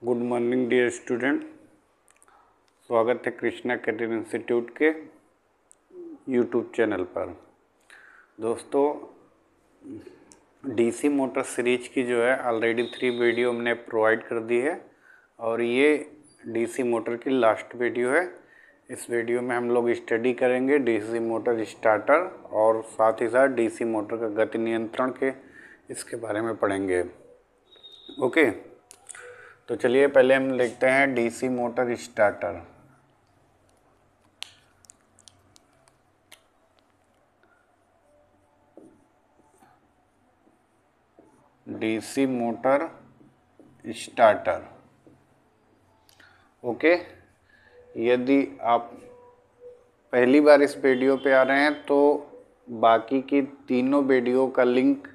Good morning dear student. स्वागत है Krishna career institute के यूट्यूब चैनल पर। दोस्तों, डीसी मोटर सीरीज की जो है ऑलरेडी 3 वीडियो हमने प्रोवाइड कर दी है और ये डीसी मोटर की लास्ट वीडियो है। इस वीडियो में हम लोग स्टडी करेंगे डीसी मोटर स्टार्टर और साथ ही साथ डीसी मोटर का गति नियंत्रण के इसके बारे में पढ़ेंगे। ओके, तो चलिए पहले हम लिखते हैं DC motor starter. DC motor starter. Okay, यदि आप पहली बार इस वीडियो पे आ रहे हैं तो बाकी की तीनों वीडियो का लिंक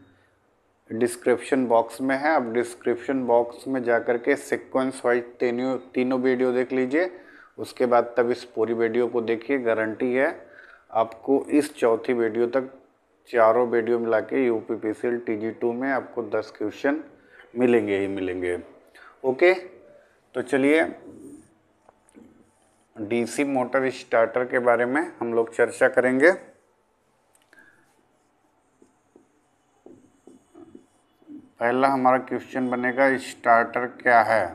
डिस्क्रिप्शन बॉक्स में है। आप डिस्क्रिप्शन बॉक्स में जाकर के सीक्वेंस वाइज तीनों वीडियो देख लीजिए, उसके बाद तब इस पूरी वीडियो को देखिए। गारंटी है आपको इस चौथी वीडियो तक चारों वीडियो मिला के यूपीपीसीएल TG2 में आपको 10 क्वेश्चन मिलेंगे ही मिलेंगे। ओके, तो चलिए डीसी मोटर स्टार्टर के बारे में हम लोग चर्चा करेंगे। पहला हमारा क्वेश्चन बनेगा स्टार्टर क्या है।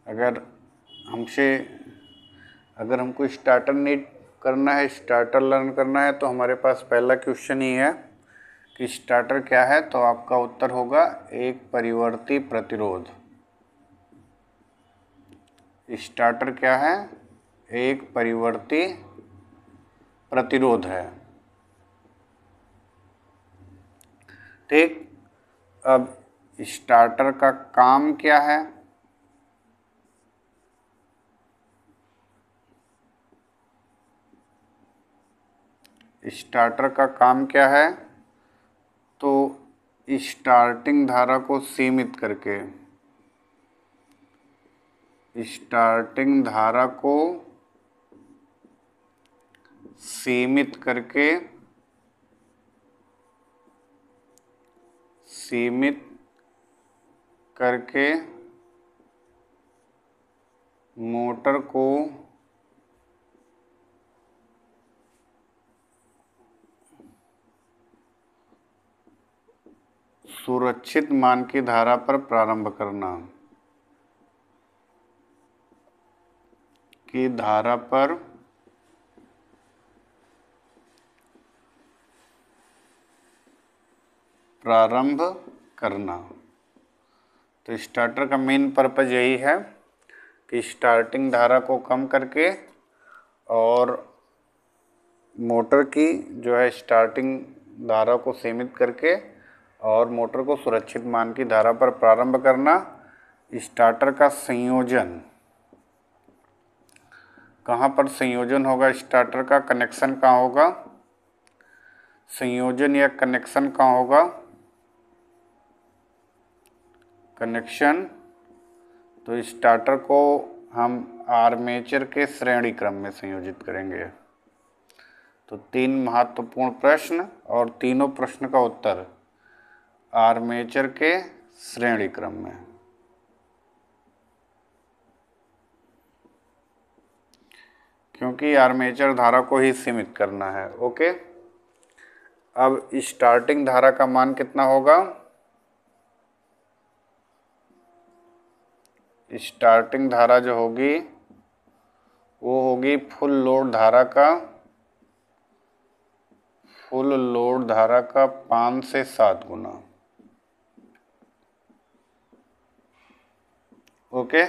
अगर हमको स्टार्टर नीड करना है, स्टार्टर लर्न करना है, तो हमारे पास पहला क्वेश्चन ही है कि स्टार्टर क्या है। तो आपका उत्तर होगा एक परिवर्ती प्रतिरोध। स्टार्टर क्या है? एक परिवर्ती प्रतिरोध है। ठीक, अब स्टार्टर का काम क्या है? स्टार्टर का काम क्या है? तो स्टार्टिंग धारा को सीमित करके, स्टार्टिंग धारा को सीमित करके मोटर को सुरक्षित मान की धारा पर प्रारंभ करना, की धारा पर प्रारंभ करना। तो स्टार्टर का मेन पर्पज यही है कि स्टार्टिंग धारा को कम करके और मोटर की जो है स्टार्टिंग धारा को सीमित करके और मोटर को सुरक्षित मान की धारा पर प्रारंभ करना। स्टार्टर का संयोजन कहाँ पर संयोजन होगा? स्टार्टर का कनेक्शन कहाँ होगा? संयोजन या कनेक्शन कहाँ होगा? कनेक्शन। तो स्टार्टर को हम आर्मेचर के श्रेणी क्रम में संयोजित करेंगे। तो 3 महत्वपूर्ण प्रश्न और तीनों प्रश्न का उत्तर आर्मेचर के श्रेणी क्रम में। क्योंकि आर्मेचर धारा को ही सीमित करना है। ओके, अब स्टार्टिंग धारा का मान कितना होगा? स्टार्टिंग धारा जो होगी वो होगी फुल लोड धारा का 5 से 7 गुना। ओके,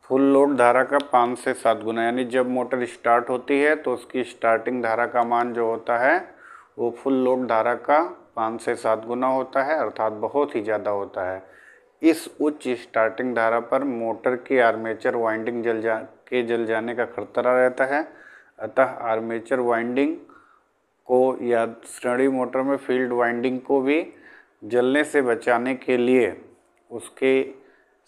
फुल लोड धारा का 5 से 7 गुना, यानी जब मोटर स्टार्ट होती है तो उसकी स्टार्टिंग धारा का मान जो होता है वो फुल लोड धारा का 5 से 7 गुना होता है, अर्थात बहुत ही ज़्यादा होता है। इस उच्च स्टार्टिंग धारा पर मोटर की आर्मेचर वाइंडिंग जल जाने का खतरा रहता है। अतः आर्मेचर वाइंडिंग को या श्रेणी मोटर में फील्ड वाइंडिंग को भी जलने से बचाने के लिए उसके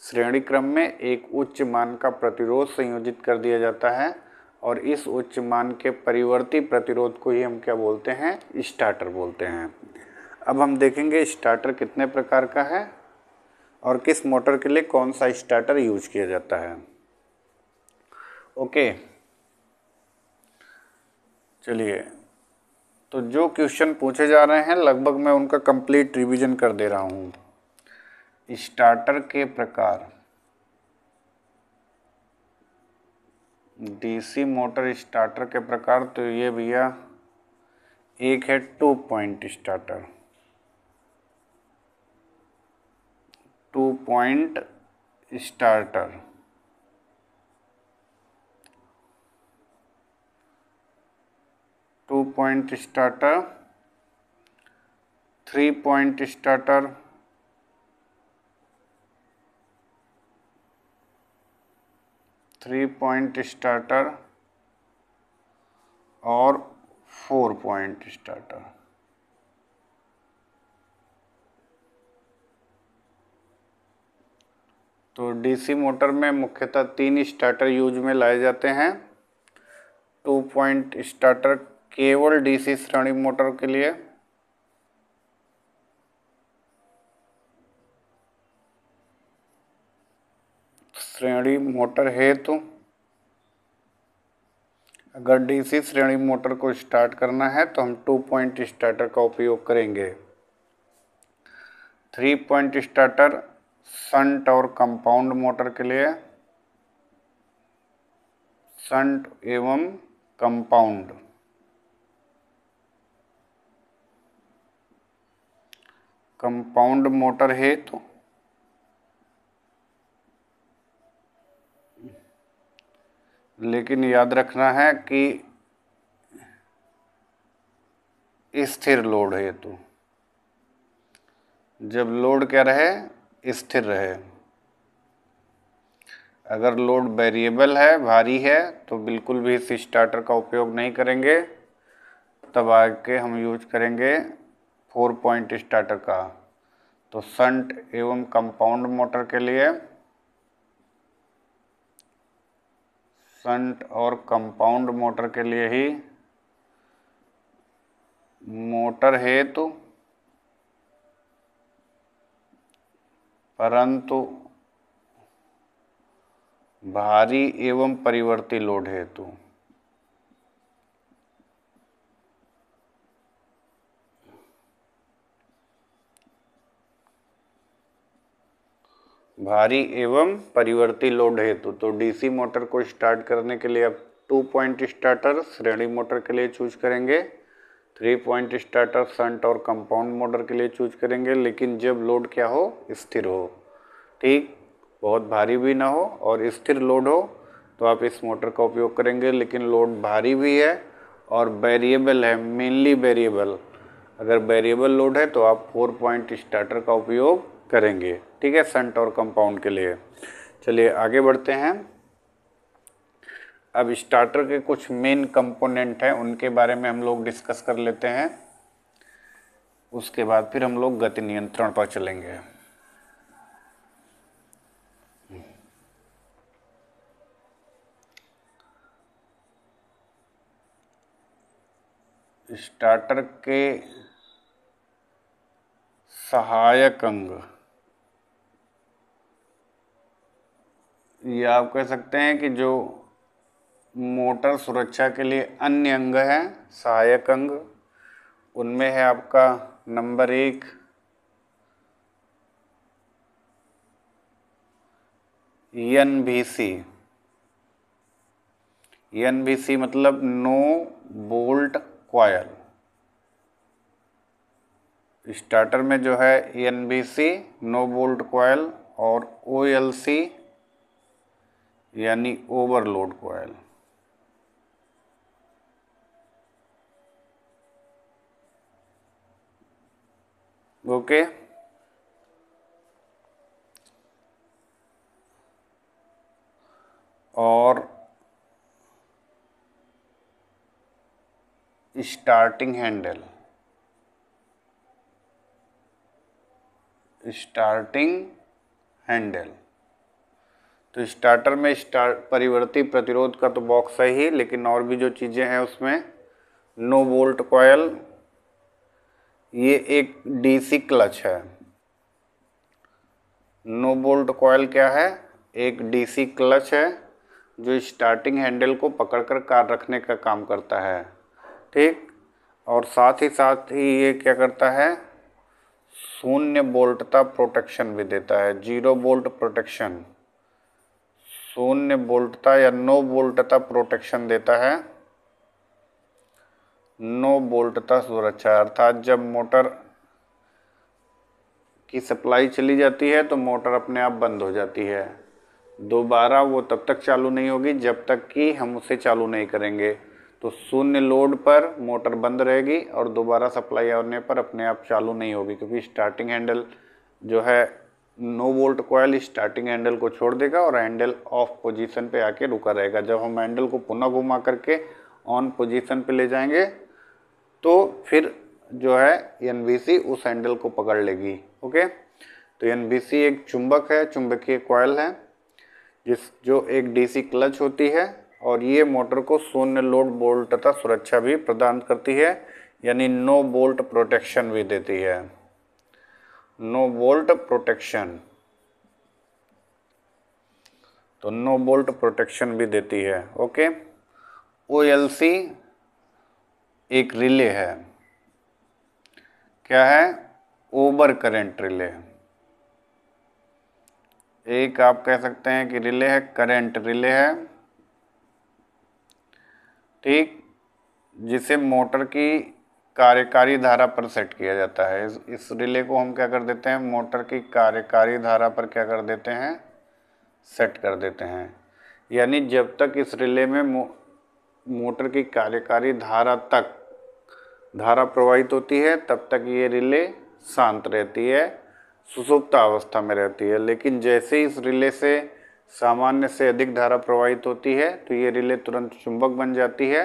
श्रेणी क्रम में एक उच्च मान का प्रतिरोध संयोजित कर दिया जाता है और इस उच्च मान के परिवर्ती प्रतिरोध को ही हम क्या बोलते हैं? स्टार्टर बोलते हैं। अब हम देखेंगे स्टार्टर कितने प्रकार का है। और किस मोटर के लिए कौन सा स्टार्टर यूज किया जाता है। ओके, चलिए, तो जो क्वेश्चन पूछे जा रहे हैं लगभग मैं उनका कंप्लीट रिवीजन कर दे रहा हूँ। स्टार्टर के प्रकार, डीसी मोटर स्टार्टर के प्रकार, तो ये भैया एक है 2 point starter, 2 point starter, two point starter, 3 point starter, 3 point starter और 4 पॉइंट स्टार्टर। तो डीसी मोटर में मुख्यतः 3 स्टार्टर यूज में लाए जाते हैं। 2 पॉइंट स्टार्टर केवल डीसी श्रेणी मोटर के लिए, श्रेणी मोटर हेतु अगर डीसी श्रेणी मोटर को स्टार्ट करना है तो हम 2 पॉइंट स्टार्टर का उपयोग करेंगे। 3 पॉइंट स्टार्टर शंट और कंपाउंड मोटर के लिए, शंट एवं कंपाउंड, कंपाउंड मोटर हेतु लेकिन याद रखना है कि स्थिर लोड हेतु, जब लोड क्या रहे, स्थिर रहे। अगर लोड वेरिएबल है, भारी है, तो बिल्कुल भी इस स्टार्टर का उपयोग नहीं करेंगे। तब आके हम यूज करेंगे 4 पॉइंट स्टार्टर का। तो शंट एवं कंपाउंड मोटर के लिए, शंट और कंपाउंड मोटर के लिए ही मोटर हेतु परंतु भारी एवं परिवर्ती लोड हेतु, भारी एवं परिवर्ती लोड हेतु। तो डीसी मोटर को स्टार्ट करने के लिए अब 2 पॉइंट स्टार्टर श्रेणी मोटर के लिए चूज करेंगे, 3 पॉइंट स्टार्टर शंट और कंपाउंड मोटर के लिए चूज करेंगे, लेकिन जब लोड क्या हो, स्थिर हो। ठीक, बहुत भारी भी ना हो और स्थिर लोड हो तो आप इस मोटर का उपयोग करेंगे। लेकिन लोड भारी भी है और वेरिएबल है, मेनली वेरिएबल, अगर वेरिएबल लोड है तो आप 4 पॉइंट स्टार्टर का उपयोग करेंगे। ठीक है, शंट और कंपाउंड के लिए। चलिए आगे बढ़ते हैं। अब स्टार्टर के कुछ मेन कंपोनेंट हैं, उनके बारे में हम लोग डिस्कस कर लेते हैं। उसके बाद फिर हम लोग गति नियंत्रण पर चलेंगे। स्टार्टर के सहायक अंग, या आप कह सकते हैं कि जो मोटर सुरक्षा के लिए अन्य अंग हैं, सहायक अंग, उनमें है आपका नंबर 1 एनवीसी। एनवीसी मतलब नो बोल्ट कॉयल। स्टार्टर में जो है एनवीसी नो बोल्ट कॉयल और ओएलसी यानी ओवरलोड कॉयल। ओके, और स्टार्टिंग हैंडल, स्टार्टिंग हैंडल। तो स्टार्टर में परिवर्ती प्रतिरोध का तो बॉक्स है ही, लेकिन और भी जो चीज़ें हैं उसमें नो बोल्ट कॉयल, ये एक डीसी क्लच है। नो बोल्ट कॉइल क्या है? एक डीसी क्लच है जो स्टार्टिंग हैंडल को पकड़कर कार रखने का काम करता है, ठीक। और साथ ही ये क्या करता है? शून्य बोल्टता प्रोटेक्शन भी देता है, 0 बोल्ट प्रोटेक्शन, शून्य बोल्टता या नो बोल्टता प्रोटेक्शन देता है। नो बोल्टता सुरक्षा, अर्थात जब मोटर की सप्लाई चली जाती है तो मोटर अपने आप बंद हो जाती है, दोबारा वो तब तक चालू नहीं होगी जब तक कि हम उसे चालू नहीं करेंगे। तो शून्य लोड पर मोटर बंद रहेगी और दोबारा सप्लाई आने पर अपने आप चालू नहीं होगी, क्योंकि स्टार्टिंग हैंडल जो है no volt coil starting handle को छोड़ देगा और हैंडल ऑफ पोजीशन पे आके रुका रहेगा। जब हम हैंडल को पुनः घुमा करके ऑन पोजीशन पे ले जाएंगे तो फिर जो है एनवीसी उस हैंडल को पकड़ लेगी। ओके, तो एनवीसी एक चुंबक है, चुंबकीय कॉइल है जो एक डीसी क्लच होती है और ये मोटर को शून्य लोड बोल्ट तथा सुरक्षा भी प्रदान करती है, यानी नो बोल्ट प्रोटेक्शन भी देती है, नो बोल्ट प्रोटेक्शन। तो नो बोल्ट प्रोटेक्शन भी देती है। ओके, ओएलसी एक रिले है, क्या है? Over current relay. एक आप कह सकते हैं कि रिले है, करंट रिले है, ठीक, जिसे मोटर की कार्यकारी धारा पर सेट किया जाता है। इस रिले को हम क्या कर देते हैं? मोटर की कार्यकारी धारा पर क्या कर देते हैं? सेट कर देते हैं। यानी जब तक इस रिले में मोटर की कार्यकारी धारा तक धारा प्रवाहित होती है तब तक ये रिले शांत रहती है, सुषुप्त अवस्था में रहती है। लेकिन जैसे ही इस रिले से सामान्य से अधिक धारा प्रवाहित होती है तो ये रिले तुरंत चुंबक बन जाती है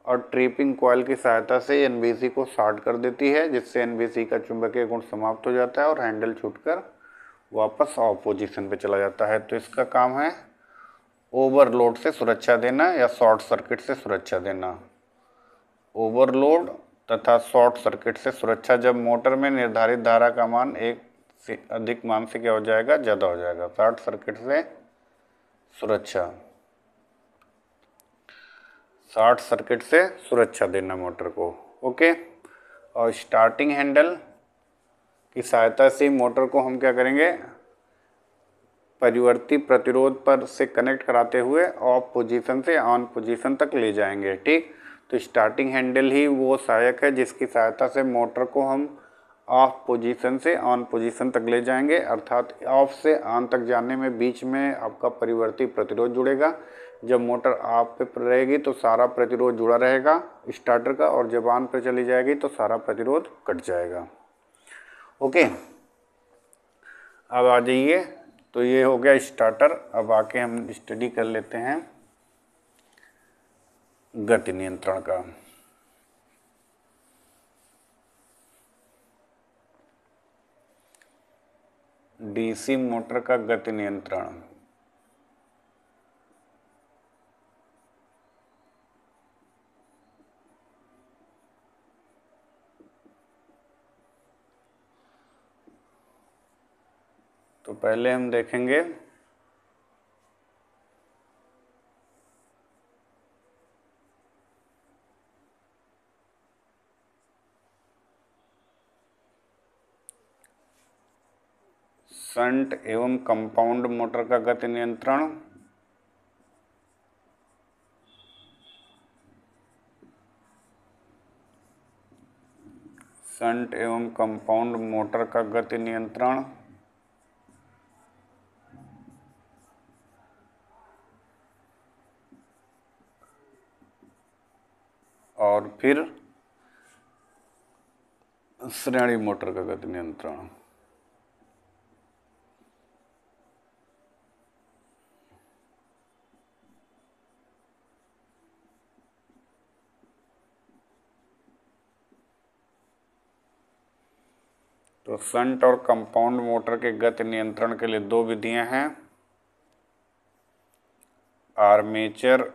और ट्रिपिंग कॉइल की सहायता से एनवीसी को शॉर्ट कर देती है, जिससे एनवीसी का चुंबकीय गुण समाप्त हो जाता है और हैंडल छूटकर वापस ऑफ पोजीशन पे चला जाता है। तो इसका काम है ओवरलोड से सुरक्षा देना या शॉर्ट सर्किट से सुरक्षा देना। ओवरलोड तथा शॉर्ट सर्किट से सुरक्षा, जब मोटर में निर्धारित धारा का मान एक से अधिक मान से क्या हो जाएगा? ज़्यादा हो जाएगा। शॉर्ट सर्किट से सुरक्षा, शॉर्ट सर्किट से सुरक्षा देना मोटर को। ओके, और स्टार्टिंग हैंडल की सहायता से मोटर को हम क्या करेंगे? परिवर्ती प्रतिरोध पर से कनेक्ट कराते हुए ऑफ पोजीशन से ऑन पोजीशन तक ले जाएंगे, ठीक। तो स्टार्टिंग हैंडल ही वो सहायक है जिसकी सहायता से मोटर को हम ऑफ पोजीशन से ऑन पोजीशन तक ले जाएंगे, अर्थात ऑफ से ऑन तक जाने में बीच में आपका परिवर्ती प्रतिरोध जुड़ेगा। जब मोटर ऑफ पे रहेगी तो सारा प्रतिरोध जुड़ा रहेगा स्टार्टर का, और जब ऑन पे चली जाएगी तो सारा प्रतिरोध कट जाएगा। ओके, अब आ जाइए, तो ये हो गया स्टार्टर। अब आके हम स्टडी कर लेते हैं गति नियंत्रण का। डीसी मोटर का गति नियंत्रण। तो पहले हम देखेंगे शंट एवं कंपाउंड मोटर का गति नियंत्रण। शंट एवं कंपाउंड मोटर का गति नियंत्रण। और फिर श्रेणी मोटर का गति नियंत्रण। तो शंट और कंपाउंड मोटर के गति नियंत्रण के लिए दो विधियां हैं, आर्मेचर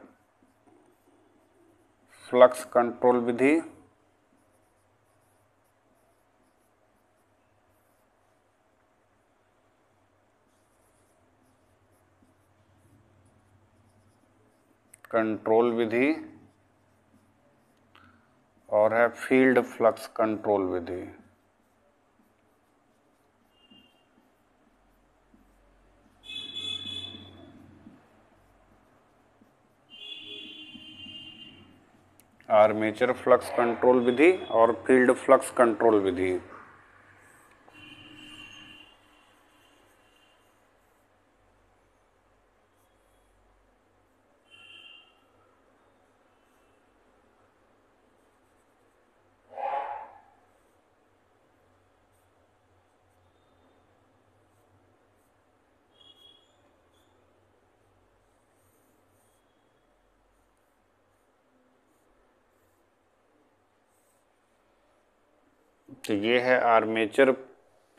फ्लक्स कंट्रोल विधि कंट्रोल विधि और है फील्ड फ्लक्स कंट्रोल विधि। आर्मेचर फ्लक्स कंट्रोल विधि और फील्ड फ्लक्स कंट्रोल विधि। तो ये है आर्मेचर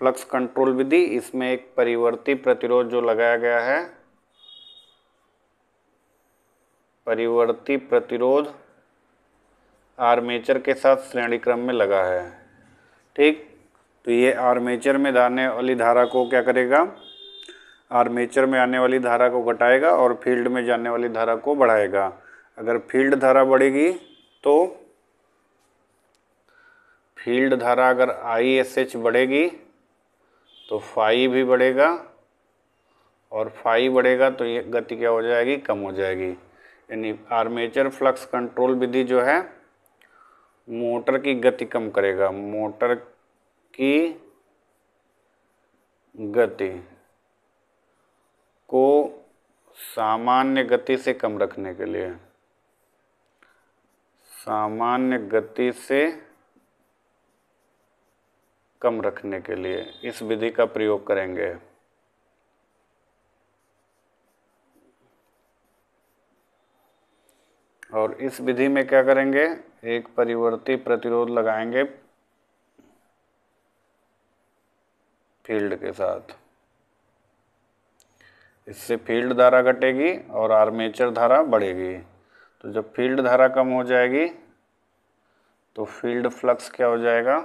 फ्लक्स कंट्रोल विधि। इसमें एक परिवर्ती प्रतिरोध जो लगाया गया है, परिवर्ती प्रतिरोध आर्मेचर के साथ श्रेणी क्रम में लगा है। ठीक, तो ये आर्मेचर में जाने वाली धारा को क्या करेगा, आर्मेचर में आने वाली धारा को घटाएगा और फील्ड में जाने वाली धारा को बढ़ाएगा। अगर फील्ड धारा बढ़ेगी तो फील्ड धारा अगर ISH बढ़ेगी तो फाई भी बढ़ेगा, और फाई बढ़ेगा तो ये गति क्या हो जाएगी, कम हो जाएगी। यानी आर्मेचर फ्लक्स कंट्रोल विधि जो है मोटर की गति कम करेगा, मोटर की गति को सामान्य गति से कम रखने के लिए, सामान्य गति से कम रखने के लिए इस विधि का प्रयोग करेंगे। और इस विधि में क्या करेंगे, एक परिवर्ती प्रतिरोध लगाएंगे फील्ड के साथ। इससे फील्ड धारा घटेगी और आर्मेचर धारा बढ़ेगी। तो जब फील्ड धारा कम हो जाएगी तो फील्ड फ्लक्स क्या हो जाएगा,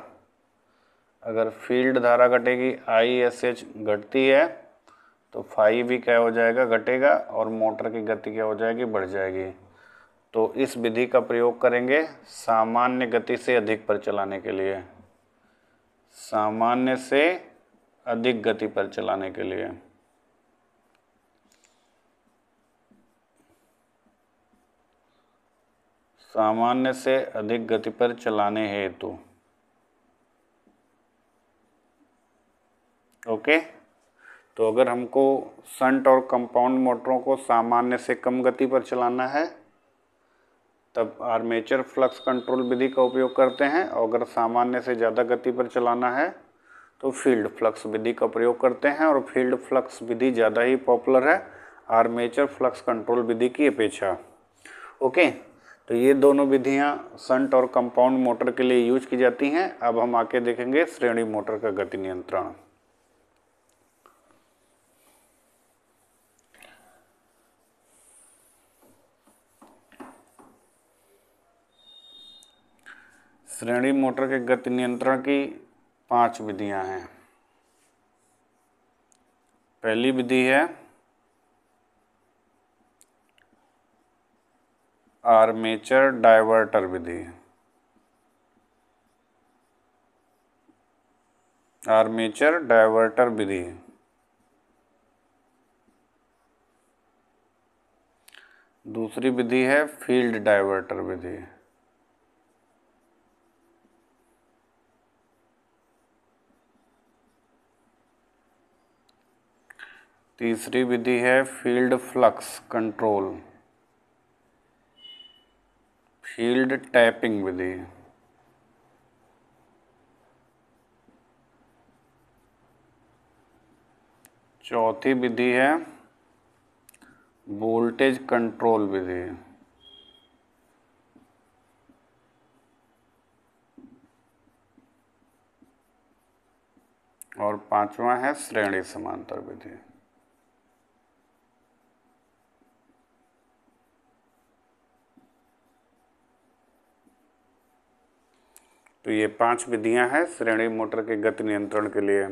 अगर फील्ड धारा घटेगी ISH घटती है तो फाई भी क्या हो जाएगा, घटेगा, और मोटर की गति क्या हो जाएगी, बढ़ जाएगी। तो इस विधि का प्रयोग करेंगे सामान्य गति से अधिक पर चलाने के लिए, सामान्य से अधिक गति पर चलाने के लिए। सामान्य से अधिक गति पर चलाने हेतु। ओके, तो अगर हमको शंट और कंपाउंड मोटरों को सामान्य से कम गति पर चलाना है तब आर्मेचर फ्लक्स कंट्रोल विधि का उपयोग करते हैं, और अगर सामान्य से ज़्यादा गति पर चलाना है तो फील्ड फ्लक्स विधि का प्रयोग करते हैं। और फील्ड फ्लक्स विधि ज़्यादा ही पॉपुलर है आर्मेचर फ्लक्स कंट्रोल विधि की अपेक्षा। ओके, तो ये दोनों विधियाँ शंट और कंपाउंड मोटर के लिए यूज की जाती हैं। अब हम आके देखेंगे श्रेणी मोटर का गति नियंत्रण। श्रेणी मोटर के गति नियंत्रण की 5 विधियां हैं। पहली विधि है आर्मेचर डायवर्टर विधि। आर्मेचर डायवर्टर विधि। दूसरी विधि है फील्ड डायवर्टर विधि। तीसरी विधि है field flux control, field tapping विधि। चौथी विधि है वोल्टेज कंट्रोल विधि। और पांचवा है श्रेणी समांतर विधि। तो ये 5 विधियां हैं श्रेणी मोटर के गति नियंत्रण के लिए।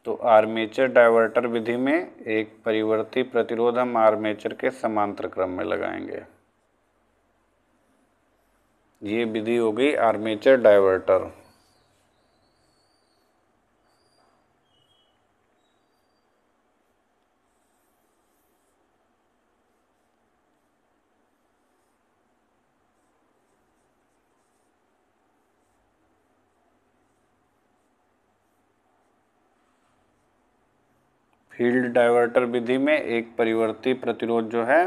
तो आर्मेचर डायवर्टर विधि में एक परिवर्ती प्रतिरोध हम आर्मेचर के समांतर क्रम में लगाएंगे। ये विधि हो गई आर्मेचर डायवर्टर। फील्ड डायवर्टर विधि में एक परिवर्ती प्रतिरोध जो है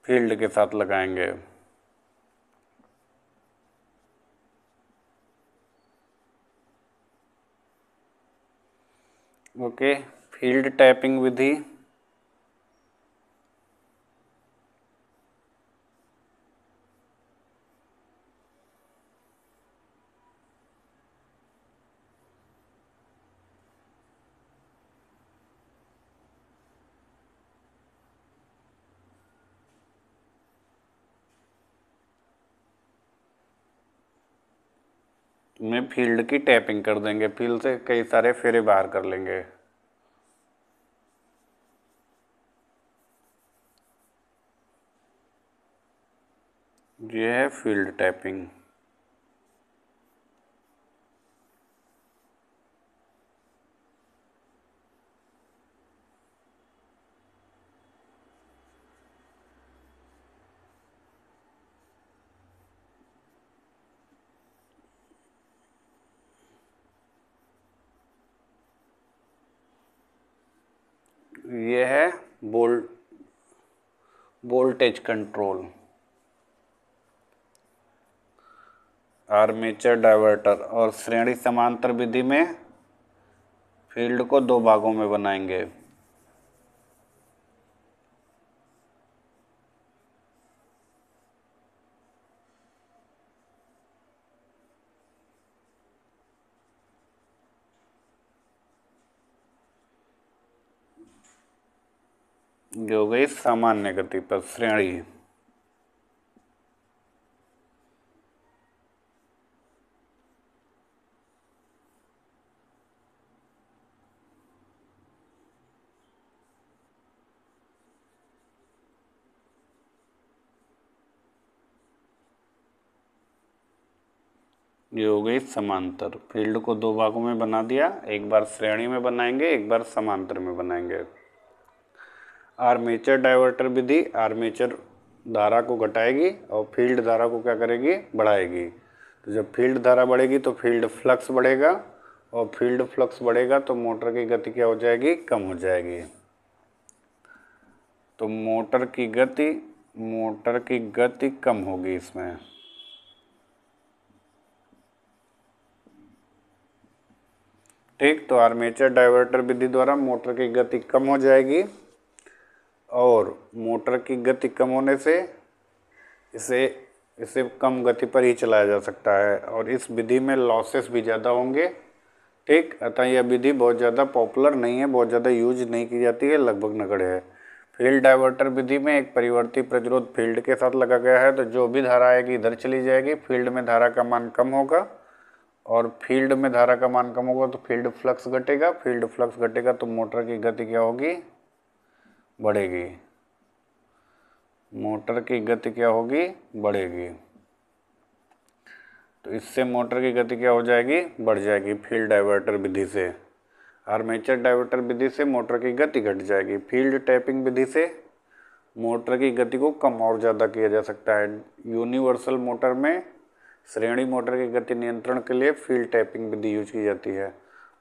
फील्ड के साथ लगाएंगे। ओके, फील्ड टैपिंग विधि। में फील्ड की टैपिंग कर देंगे, फील्ड से कई सारे फेरे बाहर कर लेंगे। ये है फील्ड टैपिंग। ये है वोल्टेज कंट्रोल आर्मेचर डायवर्टर। और श्रेणी समांतर विधि में फील्ड को दो भागों में बनाएंगे। जो गई सामान्य गति पर श्रेणी। ये हो गई समांतर। फील्ड को दो भागों में बना दिया, एक बार श्रेणी में बनाएंगे, एक बार समांतर में बनाएंगे। आर्मेचर डायवर्टर विधि आर्मेचर धारा को घटाएगी और फील्ड धारा को क्या करेगी, बढ़ाएगी। तो जब फील्ड धारा बढ़ेगी तो फील्ड फ्लक्स बढ़ेगा, और फील्ड फ्लक्स बढ़ेगा तो मोटर की गति क्या हो जाएगी, कम हो जाएगी। तो मोटर की गति कम होगी इसमें। ठीक, तो आर्मेचर डायवर्टर विधि द्वारा मोटर की गति कम हो जाएगी, और मोटर की गति कम होने से इसे कम गति पर ही चलाया जा सकता है, और इस विधि में लॉसेस भी ज़्यादा होंगे। ठीक, अतः यह विधि बहुत ज़्यादा पॉपुलर नहीं है, बहुत ज़्यादा यूज नहीं की जाती है, लगभग नगण्य है। फील्ड डायवर्टर विधि में एक परिवर्ती प्रतिरोध फील्ड के साथ लगा गया है, तो जो भी धारा आएगी इधर चली जाएगी, फील्ड में धारा का मान कम होगा, और फील्ड में धारा का मान कम होगा तो फील्ड फ्लक्स घटेगा, फील्ड फ्लक्स घटेगा तो मोटर की गति क्या होगी, बढ़ेगी। मोटर की गति क्या होगी, बढ़ेगी। तो इससे मोटर की गति क्या हो जाएगी, बढ़ जाएगी फील्ड डायवर्टर विधि से। आर्मेचर डायवर्टर विधि से मोटर की गति घट जाएगी। फील्ड टैपिंग विधि से मोटर की गति को कम और ज़्यादा किया जा सकता है। यूनिवर्सल मोटर में श्रेणी मोटर की गति नियंत्रण के लिए फील्ड टैपिंग विधि यूज की जाती है।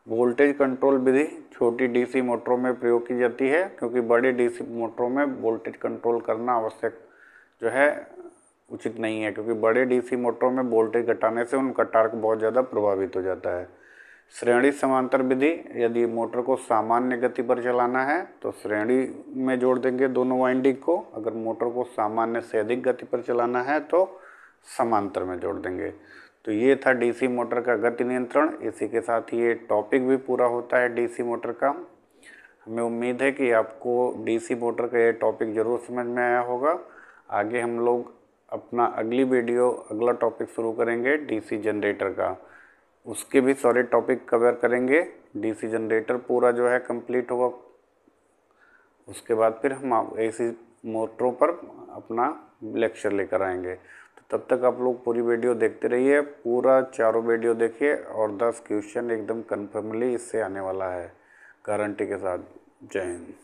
वोल्टेज कंट्रोल विधि छोटी डीसी मोटरों में प्रयोग की जाती है, क्योंकि बड़े डीसी मोटरों में वोल्टेज कंट्रोल करना आवश्यक जो है उचित नहीं है, क्योंकि बड़े डीसी मोटरों में वोल्टेज घटाने से उनका टार्क बहुत ज़्यादा प्रभावित हो जाता है। श्रेणी समांतर विधि, यदि मोटर को सामान्य गति पर चलाना है तो श्रेणी में जोड़ देंगे दोनों वाइंडिंग को, अगर मोटर को सामान्य से अधिक गति पर चलाना है तो समांतर में जोड़ देंगे। तो ये था डीसी मोटर का गति नियंत्रण। इसी के साथ ये टॉपिक भी पूरा होता है डीसी मोटर का। हमें उम्मीद है कि आपको डीसी मोटर का ये टॉपिक ज़रूर समझ में आया होगा। आगे हम लोग अपना अगली वीडियो अगला टॉपिक शुरू करेंगे डीसी जनरेटर का, उसके भी सारे टॉपिक कवर करेंगे। डीसी जनरेटर पूरा जो है कंप्लीट होगा, उसके बाद फिर हम एसी मोटरों पर अपना लेक्चर लेकर आएंगे। तो तब तक आप लोग पूरी वीडियो देखते रहिए, पूरा चारों वीडियो देखिए और 10 क्वेश्चन एकदम कन्फर्मली इससे आने वाला है गारंटी के साथ। जय हिंद।